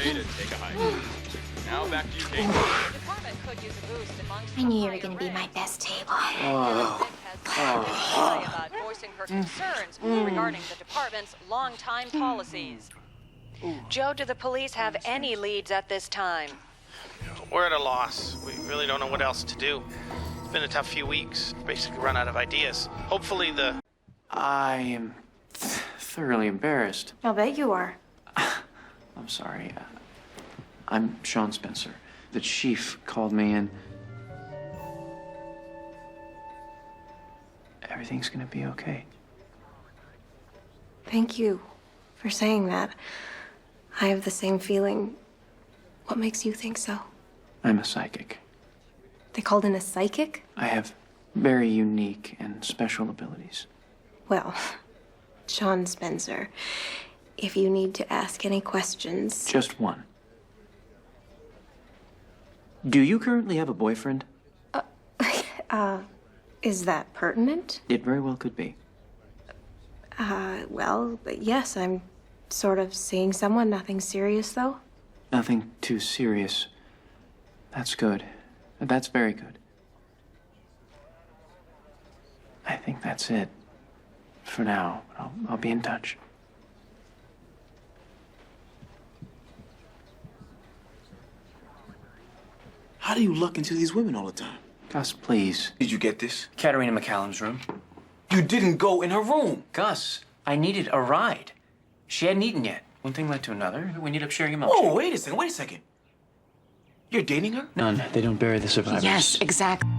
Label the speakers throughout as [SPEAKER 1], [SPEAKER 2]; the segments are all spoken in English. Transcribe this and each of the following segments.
[SPEAKER 1] way to take a hike. Now back to you, Kate.
[SPEAKER 2] The department could use a boost amongst
[SPEAKER 3] I knew you were going to be my best table.
[SPEAKER 2] about voicing her concerns regarding the department's long-time policies. Joe, do the police have any leads at this time?
[SPEAKER 4] We're at a loss. We really don't know what else to do. It's been a tough few weeks. Basically run out of ideas. Hopefully the...
[SPEAKER 5] I am thoroughly embarrassed.
[SPEAKER 3] I'll bet you are.
[SPEAKER 5] I'm sorry. I'm Shawn Spencer. The chief called me in. Everything's gonna be okay.
[SPEAKER 3] Thank you for saying that. I have the same feeling. What makes you think so?
[SPEAKER 5] I'm a psychic.
[SPEAKER 3] They called in a psychic?
[SPEAKER 5] I have very unique and special abilities.
[SPEAKER 3] Well, Shawn Spencer, if you need to ask any questions...
[SPEAKER 5] Just one. Do you currently have a boyfriend?
[SPEAKER 3] Is that pertinent?
[SPEAKER 5] It very well could be.
[SPEAKER 3] Well, yes, I'm sort of seeing someone. Nothing serious, though.
[SPEAKER 5] Nothing too serious. That's good. That's very good. I think that's it. For now, I'll be in touch.
[SPEAKER 6] How do you look into these women all the time?
[SPEAKER 5] Gus, please.
[SPEAKER 6] Did you get this?
[SPEAKER 5] Katerina McCallum's room.
[SPEAKER 6] You didn't go in her room.
[SPEAKER 5] Gus, I needed a ride. She hadn't eaten yet. One thing led to another. We ended up sharing a milkshake.
[SPEAKER 6] Oh, wait a second. You're dating her?
[SPEAKER 5] None. They don't bury the survivors.
[SPEAKER 3] Yes, exactly.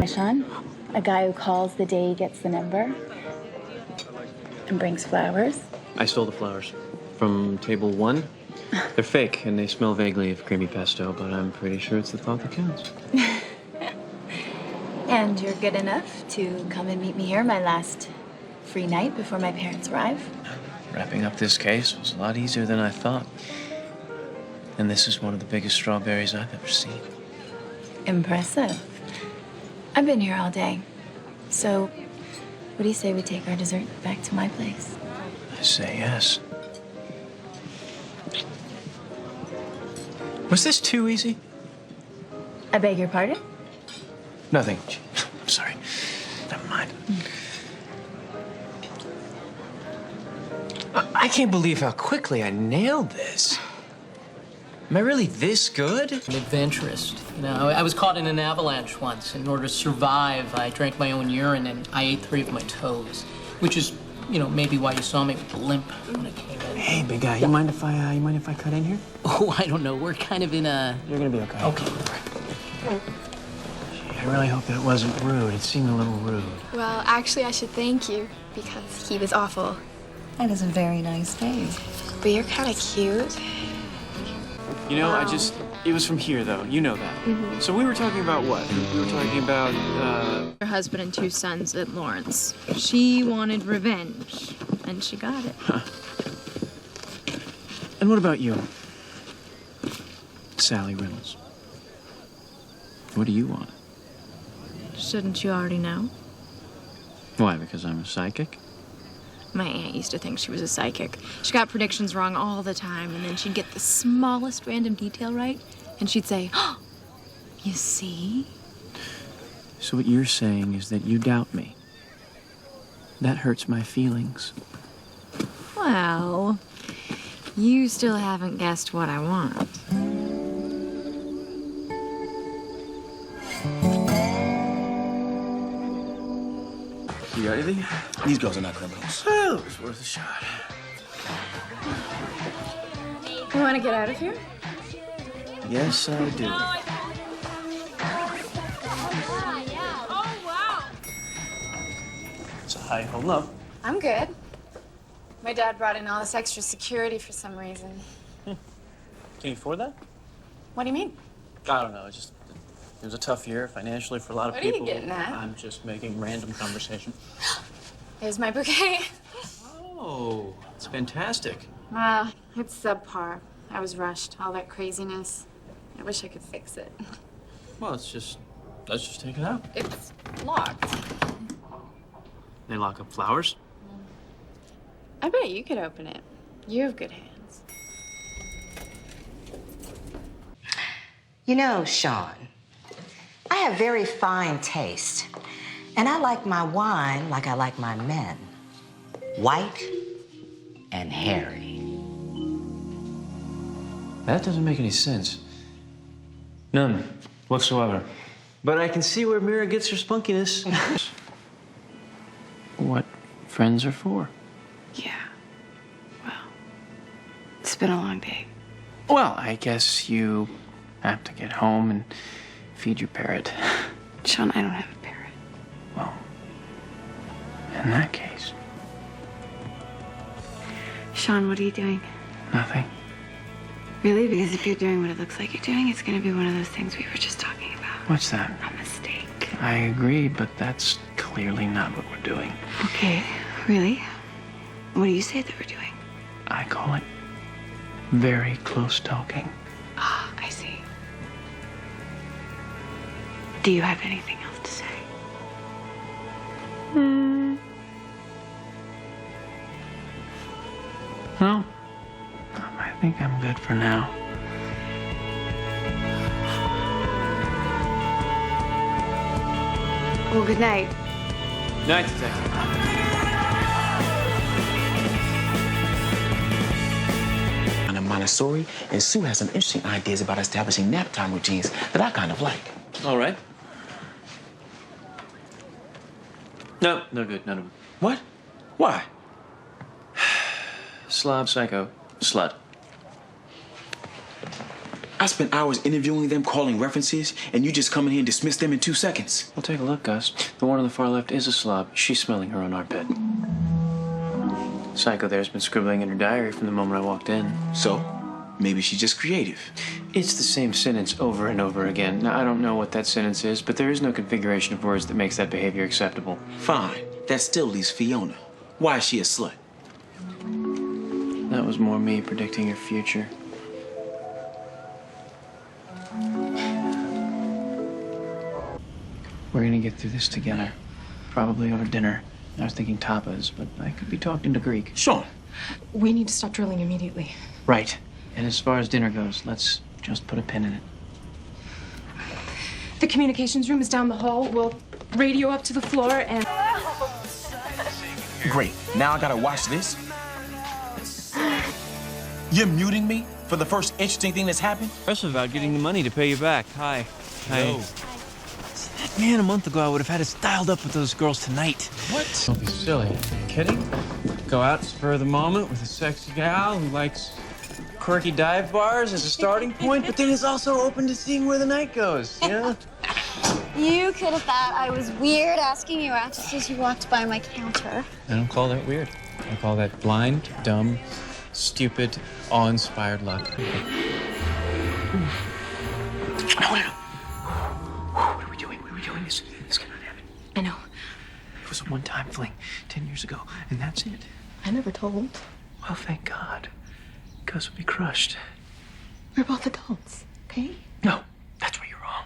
[SPEAKER 7] Shawn, a guy who calls the day he gets the number and brings flowers.
[SPEAKER 5] I stole the flowers from table 1. They're fake, and they smell vaguely of creamy pesto, but I'm pretty sure it's the thought that counts.
[SPEAKER 7] And you're good enough to come and meet me here my last free night before my parents arrive.
[SPEAKER 5] Wrapping up this case was a lot easier than I thought. And this is one of the biggest strawberries I've ever seen.
[SPEAKER 7] Impressive. I've been here all day. So, what do you say we take our dessert back to my place?
[SPEAKER 5] I say yes. Was this too easy?
[SPEAKER 7] I beg your pardon?
[SPEAKER 5] Nothing. Sorry. Never mind. I can't believe how quickly I nailed this. Am I really this good?
[SPEAKER 8] I'm an adventurist. You know, I was caught in an avalanche once. In order to survive, I drank my own urine and I ate 3 of my toes, which is, you know, maybe why you saw me with the limp when I came in.
[SPEAKER 5] Hey, big guy, you mind if I cut in here?
[SPEAKER 8] Oh, I don't know. We're kind of in a...
[SPEAKER 5] You're gonna be okay.
[SPEAKER 8] Okay.
[SPEAKER 5] Gee, I really hope that wasn't rude. It seemed a little rude.
[SPEAKER 9] Well, actually, I should thank you because he was awful.
[SPEAKER 10] That is a very nice face.
[SPEAKER 9] But you're kind of cute.
[SPEAKER 5] You know, it was from here, though. You know that.
[SPEAKER 9] Mm-hmm.
[SPEAKER 5] So we were talking about what? We were talking about,
[SPEAKER 9] Her husband and 2 sons at Lawrence. She wanted revenge, and she got it.
[SPEAKER 5] Huh. And what about you? Sally Reynolds. What do you want?
[SPEAKER 9] Shouldn't you already know?
[SPEAKER 5] Why, because I'm a psychic?
[SPEAKER 9] My aunt used to think she was a psychic. She got predictions wrong all the time, and then she'd get the smallest random detail right, and she'd say, "Oh, you see?"
[SPEAKER 5] So what you're saying is that you doubt me. That hurts my feelings.
[SPEAKER 9] Well, you still haven't guessed what I want.
[SPEAKER 6] You got anything? These girls are not criminals.
[SPEAKER 5] Well, it was worth a shot.
[SPEAKER 9] You want to get out of here?
[SPEAKER 5] Yes, I do. It's a high. Hold up.
[SPEAKER 9] I'm good. My dad brought in all this extra security for some reason.
[SPEAKER 5] Can you afford that?
[SPEAKER 9] What do you mean?
[SPEAKER 5] I don't know. It was a tough year financially for a lot of
[SPEAKER 9] What are you
[SPEAKER 5] people.
[SPEAKER 9] getting at?
[SPEAKER 5] I'm just making random conversation.
[SPEAKER 9] Here's my bouquet.
[SPEAKER 5] Oh, it's fantastic.
[SPEAKER 9] It's subpar. I was rushed. All that craziness. I wish I could fix it.
[SPEAKER 5] Well, let's just take it out.
[SPEAKER 9] It's locked.
[SPEAKER 5] They lock up flowers.
[SPEAKER 9] I bet you could open it. You have good hands.
[SPEAKER 11] You know, Shawn, I have very fine taste, and I like my wine like I like my men. White and hairy.
[SPEAKER 5] That doesn't make any sense. None whatsoever. But I can see where Mira gets her spunkiness. What friends are for.
[SPEAKER 7] Yeah. Well, it's been a long day.
[SPEAKER 5] Well, I guess you have to get home and feed your parrot.
[SPEAKER 7] Shawn, I don't have a parrot.
[SPEAKER 5] Well, in that case,
[SPEAKER 7] Shawn, what are you doing?
[SPEAKER 5] nothing.
[SPEAKER 7] Really? Because if you're doing what it looks like you're doing, it's gonna be one of those things we were just talking about.
[SPEAKER 5] What's that?
[SPEAKER 7] A mistake.
[SPEAKER 5] I agree, but that's clearly not what we're doing.
[SPEAKER 7] Okay, really? What do you say that we're doing?
[SPEAKER 5] I call it very close talking.
[SPEAKER 7] Ah, I see. Do you have anything else to say?
[SPEAKER 5] No, I think I'm good for now.
[SPEAKER 7] Well, good night.
[SPEAKER 5] Night, Detective.
[SPEAKER 6] I'm Montessori, and Sue has some interesting ideas about establishing nap time routines that I kind of like.
[SPEAKER 5] All right. No, no good, none of them.
[SPEAKER 6] What? Why?
[SPEAKER 5] Slob, psycho, slut.
[SPEAKER 6] I spent hours interviewing them, calling references, and you just come in here and dismiss them in 2 seconds.
[SPEAKER 5] Well, take a look, Gus. The one on the far left is a slob. She's smelling her own armpit. Psycho there's been scribbling in her diary from the moment I walked in.
[SPEAKER 6] So, maybe she's just creative.
[SPEAKER 5] It's the same sentence over and over again. Now, I don't know what that sentence is, but there is no configuration of words that makes that behavior acceptable.
[SPEAKER 6] Fine. That still leaves Fiona. Why is she a slut?
[SPEAKER 5] That was more me predicting your future. We're gonna get through this together. Probably over dinner. I was thinking tapas, but I could be talked into Greek.
[SPEAKER 6] Shawn.
[SPEAKER 12] We need to stop drilling immediately.
[SPEAKER 5] Right. And as far as dinner goes, let's just put a pin in it.
[SPEAKER 12] The communications room is down the hall. We'll radio up to the floor and...
[SPEAKER 6] Great. Now I gotta watch this? You're muting me for the first interesting thing that's happened?
[SPEAKER 13] Impressive about getting the money to pay you back. Hi.
[SPEAKER 6] Yo.
[SPEAKER 13] Man, a month ago I would have had us dialed up with those girls tonight.
[SPEAKER 5] What? Don't be silly. Are you kidding? Go out spur of the moment with a sexy gal who likes quirky dive bars as a starting point, but then is also open to seeing where the night goes, you know?
[SPEAKER 14] You could have thought I was weird asking you out just as you walked by my counter.
[SPEAKER 5] I don't call that weird. I call that blind, dumb, stupid, awe-inspired luck.
[SPEAKER 6] No. What are we doing? What are we doing? This cannot happen.
[SPEAKER 12] I know.
[SPEAKER 5] It was a one-time fling 10 years ago, and that's it.
[SPEAKER 12] I never told.
[SPEAKER 5] Well, thank God. Gus would be crushed.
[SPEAKER 12] We're both adults, okay?
[SPEAKER 5] No, that's where you're wrong.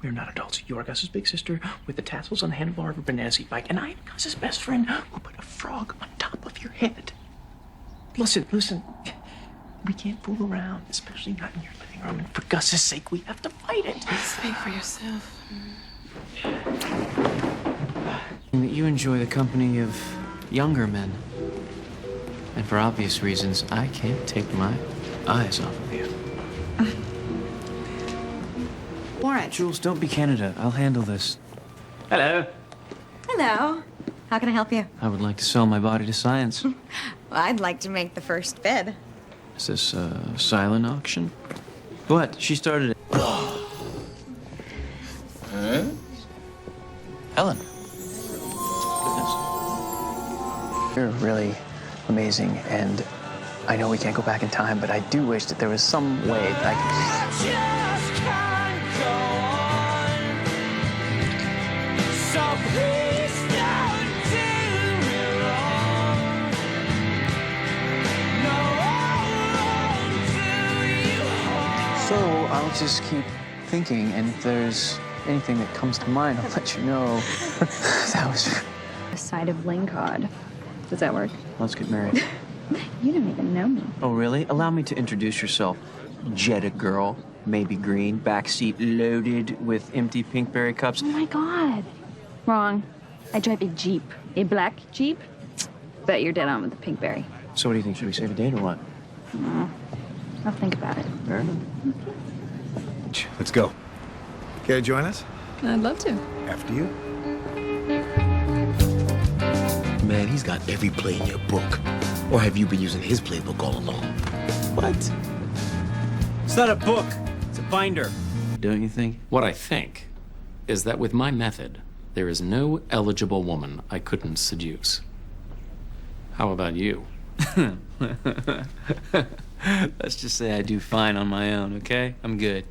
[SPEAKER 5] We're not adults. You're Gus's big sister with the tassels on the handlebar of a banana seat bike, and I am Gus's best friend who put a frog on top of your head. Listen. We can't fool around, especially not in your living room. And for Gus's sake, we have to fight it.
[SPEAKER 12] Speak for yourself.
[SPEAKER 5] That you enjoy the company of younger men. And for obvious reasons, I can't take my eyes off of you.
[SPEAKER 10] Warren.
[SPEAKER 5] Jules, don't be Canada. I'll handle this. Hello.
[SPEAKER 10] Hello. How can I help you?
[SPEAKER 5] I would like to sell my body to science.
[SPEAKER 10] Well, I'd like to make the first bid.
[SPEAKER 5] Is this a silent auction? What? She started it.
[SPEAKER 6] Huh?
[SPEAKER 5] Helen. You're really amazing, and I know we can't go back in time, but I do wish that there was some way that I could... just keep thinking, and if there's anything that comes to mind, I'll let you know. That was...
[SPEAKER 9] A side of Lingcod. Does that work?
[SPEAKER 5] Let's get married.
[SPEAKER 9] You don't even know me.
[SPEAKER 5] Oh, really? Allow me to introduce yourself. Jetta girl, maybe green, backseat loaded with empty pinkberry cups.
[SPEAKER 9] Oh my God. Wrong. I drive a Jeep. A black Jeep. Bet you're dead on with the pinkberry.
[SPEAKER 5] So what do you think? Should we save a date or what?
[SPEAKER 9] No. I'll think about it.
[SPEAKER 5] Fair enough.
[SPEAKER 15] Let's go. Care to join us?
[SPEAKER 9] I'd love to.
[SPEAKER 15] After you.
[SPEAKER 6] Man, he's got every play in your book. Or have you been using his playbook all along?
[SPEAKER 13] What? It's not a book. It's a binder.
[SPEAKER 5] Don't you think?
[SPEAKER 16] What I think is that with my method, there is no eligible woman I couldn't seduce. How about you?
[SPEAKER 13] Let's just say I do fine on my own, okay? I'm good.